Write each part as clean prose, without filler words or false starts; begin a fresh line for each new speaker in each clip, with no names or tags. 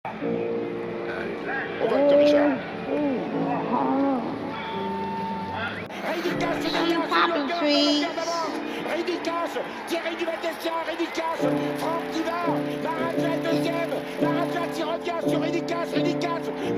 On vote Richard.
Popping trees.
Rédicas, Thierry Duvaldestia, Rédicas, Franck Diva, Maraja est deuxième, Maraja qui revient sur Rédicas,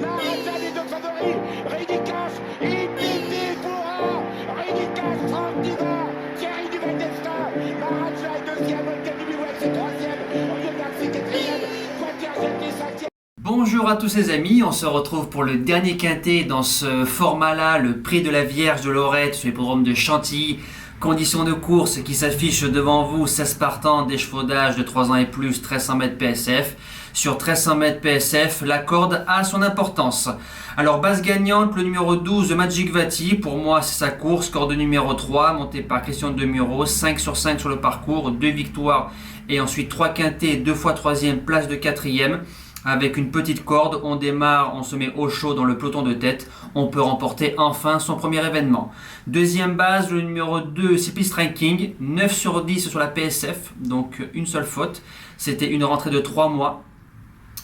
Maraja les deux favoris, Rédicas, Ipipi pourra, Rédicas, Franck Diva, Thierry Duvaldestia, Maraja est deuxième, Olteni Biwet c'est troisième, Oyonnax c'est quatrième, Quatergem est cinquième.
Bonjour à tous les amis, on se retrouve pour le dernier quintet dans ce format-là, le prix de la Vierge de Lorette sur l'hippodrome de Chantilly. Conditions de course qui s'affichent devant vous, 16 partants, des chevaux d'âge de 3 ans et plus, 1300 mètres PSF. Sur 1300 mètres PSF, la corde a son importance. Alors base gagnante, le numéro 12, Magic Vati, pour moi c'est sa course, corde numéro 3, montée par Christian Demuro, 5 sur 5 sur le parcours, 2 victoires et ensuite 3 quintets, 2 fois 3e, place de 4e. Avec une petite corde, on démarre, on se met au chaud dans le peloton de tête. On peut remporter enfin son premier événement. Deuxième base, le numéro 2, Cyclist Ranking, 9 sur 10 sur la PSF, donc une seule faute. C'était une rentrée de 3 mois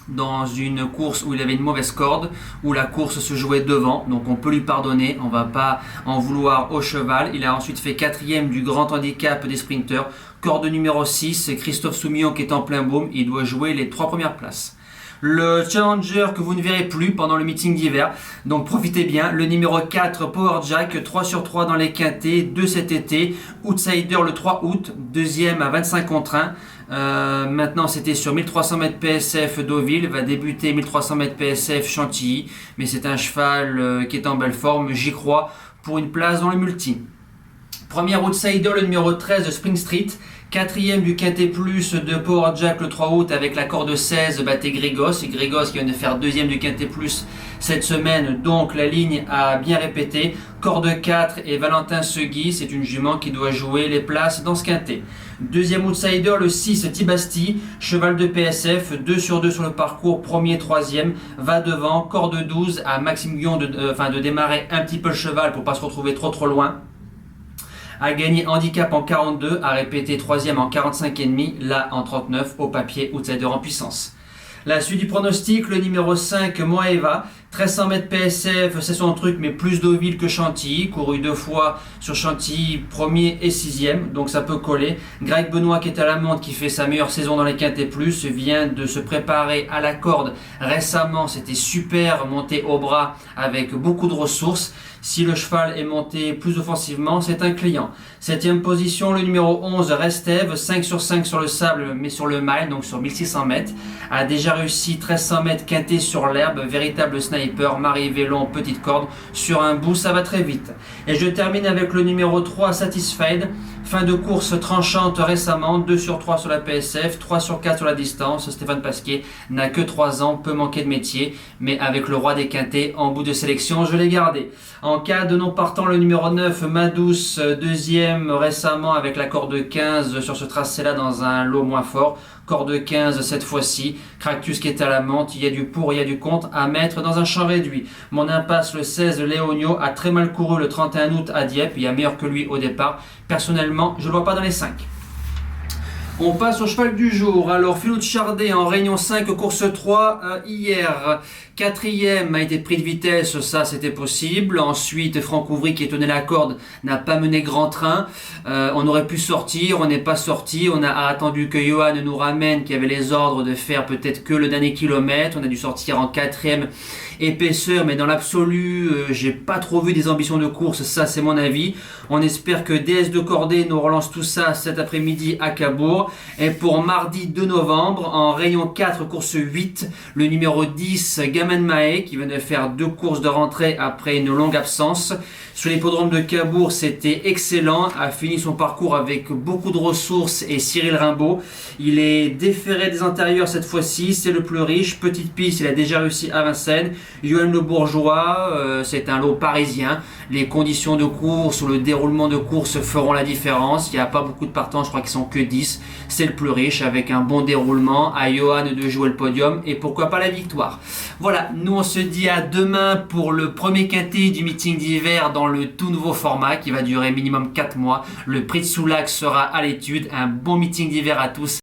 dans une course où il avait une mauvaise corde, où la course se jouait devant, donc on peut lui pardonner, on va pas en vouloir au cheval. Il a ensuite fait 4e du grand handicap des sprinters. Corde numéro 6, Christophe Soumillon qui est en plein boom, il doit jouer les 3 premières places. Le challenger que vous ne verrez plus pendant le meeting d'hiver, donc profitez bien. Le numéro 4, Power Jack, 3 sur 3 dans les quintets, 2 cet été. Outsider le 3 août, deuxième à 25 contre 1. Maintenant c'était sur 1300 mètres PSF Deauville, va débuter 1300 mètres PSF Chantilly, mais c'est un cheval qui est en belle forme, j'y crois, pour une place dans le multi. Premier outsider, le numéro 13, Spring Street. 4e du Quintet Plus de Power Jack le 3 août avec la corde 16, battait Grégos. Et Grégos qui vient de faire 2e du Quintet Plus cette semaine, donc la ligne a bien répété. Corde 4 et Valentin Segui, c'est une jument qui doit jouer les places dans ce quintet. Deuxième outsider, le 6, Tibasti, cheval de PSF, 2 sur 2 sur le parcours, premier, troisième, va devant. Corde 12 à Maxime Guillon de démarrer un petit peu le cheval pour pas se retrouver trop loin. A gagné handicap en 42, a répété 3e en 45,5, là en 39, au papier, outsider en puissance. La suite du pronostic, le numéro 5, Moaeva, 1300 mètres PSF, c'est son truc, mais plus Deauville que Chantilly, couru 2 fois sur Chantilly, 1er et 6e, donc ça peut coller. Greg Benoît qui est à la montre, qui fait sa meilleure saison dans les quintets plus, vient de se préparer à la corde récemment, c'était super, monté au bras avec beaucoup de ressources. Si le cheval est monté plus offensivement, c'est un client. 7e position, le numéro 11, Restev, 5 sur 5 sur le sable, mais sur le mile, donc sur 1600 mètres. A déjà réussi 1300 mètres quinté sur l'herbe, véritable sniper, Marie Vélon, petite corde. Sur un bout, ça va très vite. Et je termine avec le numéro 3, Satisfied. Fin de course tranchante récemment, 2 sur 3 sur la PSF, 3 sur 4 sur la distance. Stéphane Pasquier n'a que 3 ans, peut manquer de métier, mais avec le roi des quintés en bout de sélection, je l'ai gardé. En cas de non partant, le numéro 9, Madouce, 2e récemment avec la corde 15 sur ce tracé-là dans un lot moins fort. Corde 15 cette fois-ci, Cractus qui est à la menthe, il y a du pour, il y a du contre à mettre dans un champ réduit. Mon impasse, le 16, Léonio, a très mal couru le 31 août à Dieppe, il y a meilleur que lui au départ. Personnellement, je ne le vois pas dans les 5. On passe au cheval du jour. Alors, Philou de Chardet en réunion 5, course 3 hier. 4e a été pris de vitesse, ça c'était possible. Ensuite, Franck Ouvry qui tenait la corde n'a pas mené grand train. On aurait pu sortir, on n'est pas sorti. On a attendu que Johan nous ramène, qui avait les ordres de faire peut-être que le dernier kilomètre. On a dû sortir en 4e épaisseur, mais dans l'absolu, j'ai pas trop vu des ambitions de course, ça c'est mon avis. On espère que DS de Cordée nous relance tout ça cet après-midi à Cabourg. Et pour mardi 2 novembre, en rayon 4, course 8, le numéro 10, Gaman Mae, qui vient de faire 2 courses de rentrée après une longue absence. Sur l'hippodrome de Cabourg, c'était excellent, a fini son parcours avec beaucoup de ressources et Cyril Rimbaud. Il est déféré des intérieurs cette fois-ci, c'est le plus riche. Petite piste, il a déjà réussi à Vincennes. Johan Le Bourgeois, c'est un lot parisien. Les conditions de course ou le déroulement de course feront la différence. Il n'y a pas beaucoup de partants, je crois qu'ils sont que 10. C'est le plus riche avec un bon déroulement. À Johan de jouer le podium et pourquoi pas la victoire. Voilà, nous on se dit à demain pour le premier quintet du meeting d'hiver dans le tout nouveau format qui va durer minimum 4 mois. Le prix de Soulac sera à l'étude. Un bon meeting d'hiver à tous.